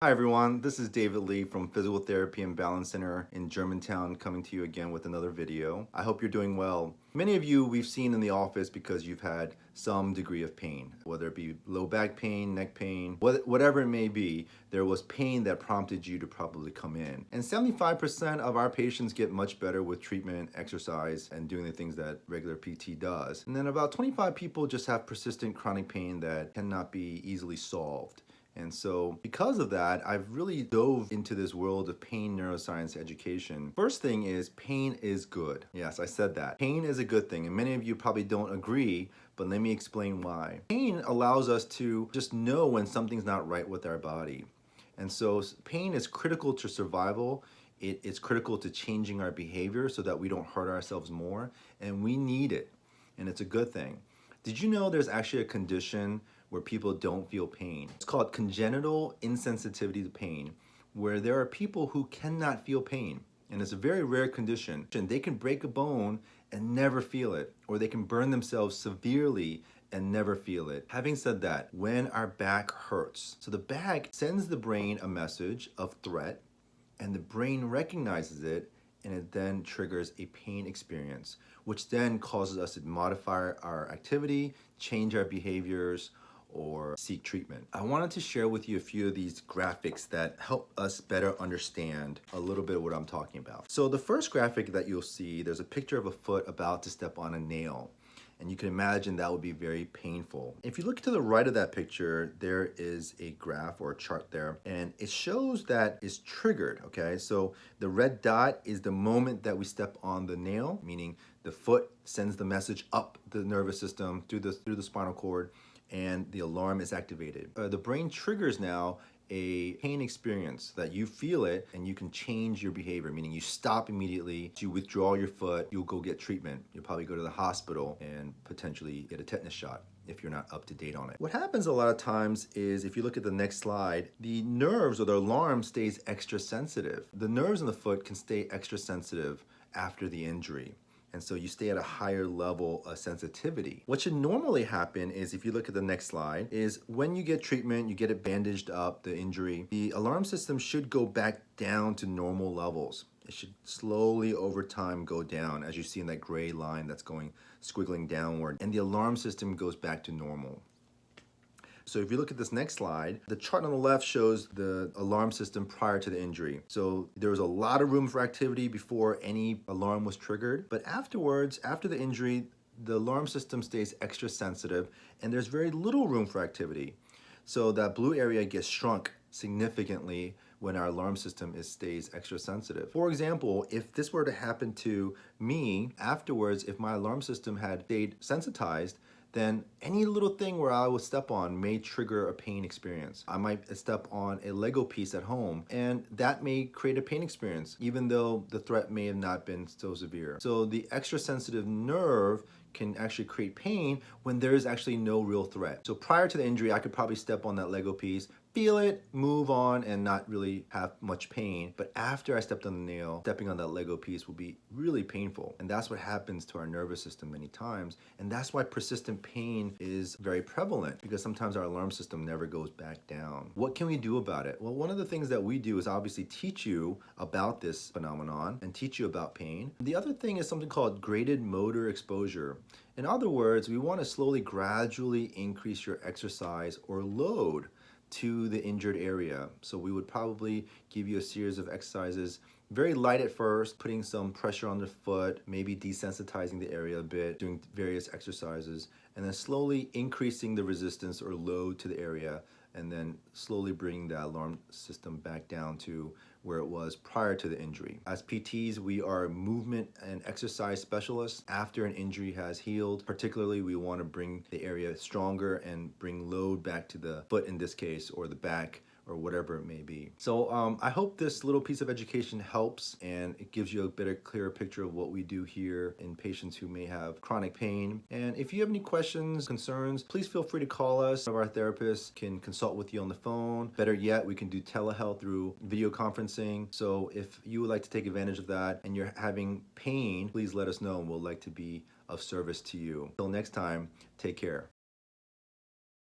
Hi everyone, this is David Lee from Physical Therapy and Balance Center in Germantown coming to you again with another video. I hope you're doing well. Many of you we've seen in the office because you've had some degree of pain, whether it be low back pain, neck pain, whatever it may be, there was pain that prompted you to probably come in. And 75% of our patients get much better with treatment, exercise, and doing the things that regular PT does. And then about 25 people just have persistent chronic pain that cannot be easily solved. And so because of that, I've really dove into this world of pain neuroscience education. First thing is pain is good. Yes, I said that. Pain is a good thing, and many of you probably don't agree, but let me explain why. Pain allows us to just know when something's not right with our body. And so pain is critical to survival. It's critical to changing our behavior so that we don't hurt ourselves more, and we need it, and it's a good thing. Did you know there's actually a condition where people don't feel pain? It's called congenital insensitivity to pain, where there are people who cannot feel pain. And it's a very rare condition. They can break a bone and never feel it, or they can burn themselves severely and never feel it. Having said that, when our back hurts, so the back sends the brain a message of threat, and the brain recognizes it, and it then triggers a pain experience, which then causes us to modify our activity, change our behaviors, or seek treatment. I wanted to share with you a few of these graphics that help us better understand a little bit of what I'm talking about. So the first graphic that you'll see, there's a picture of a foot about to step on a nail. And you can imagine that would be very painful. If you look to the right of that picture, there is a graph or a chart there, and it shows that it's triggered, okay? So the red dot is the moment that we step on the nail, meaning the foot sends the message up the nervous system through the spinal cord, and the alarm is activated. The brain triggers now a pain experience that you feel it and you can change your behavior, meaning you stop immediately, you withdraw your foot, you'll go get treatment. You'll probably go to the hospital and potentially get a tetanus shot if you're not up to date on it. What happens a lot of times is, if you look at the next slide, the nerves or the alarm stays extra sensitive. The nerves in the foot can stay extra sensitive after the injury. And so you stay at a higher level of sensitivity. What should normally happen is, if you look at the next slide, is when you get treatment, you get it bandaged up, the injury, the alarm system should go back down to normal levels. It should slowly over time go down, as you see in that gray line that's going squiggling downward, and the alarm system goes back to normal. So if you look at this next slide, the chart on the left shows the alarm system prior to the injury. So there was a lot of room for activity before any alarm was triggered, but afterwards, after the injury, the alarm system stays extra sensitive and there's very little room for activity. So that blue area gets shrunk significantly when our alarm system stays extra sensitive. For example, if this were to happen to me afterwards, if my alarm system had stayed sensitized, then any little thing where I will step on may trigger a pain experience. I might step on a Lego piece at home, and that may create a pain experience, even though the threat may have not been so severe. So the extra sensitive nerve can actually create pain when there is actually no real threat. So prior to the injury, I could probably step on that Lego piece, feel it, move on, and not really have much pain. But after I stepped on the nail, stepping on that Lego piece will be really painful. And that's what happens to our nervous system many times. And that's why persistent pain is very prevalent, because sometimes our alarm system never goes back down. What can we do about it? Well, one of the things that we do is obviously teach you about this phenomenon and teach you about pain. The other thing is something called graded motor exposure. In other words, we want to slowly, gradually increase your exercise or load to the injured area. So we would probably give you a series of exercises, very light at first, putting some pressure on the foot, maybe desensitizing the area a bit, doing various exercises, and then slowly increasing the resistance or load to the area, and then slowly bringing the alarm system back down to where it was prior to the injury. As PTs, we are movement and exercise specialists. After an injury has healed, particularly, we want to bring the area stronger and bring load back to the foot in this case, or the back, or whatever it may be. So I hope this little piece of education helps, and it gives you a better, clearer picture of what we do here in patients who may have chronic pain. And if you have any questions, concerns, please feel free to call us. One of our therapists can consult with you on the phone. Better yet, we can do telehealth through video conferencing. So if you would like to take advantage of that and you're having pain, please let us know, and we'll like to be of service to you. Until next time, take care.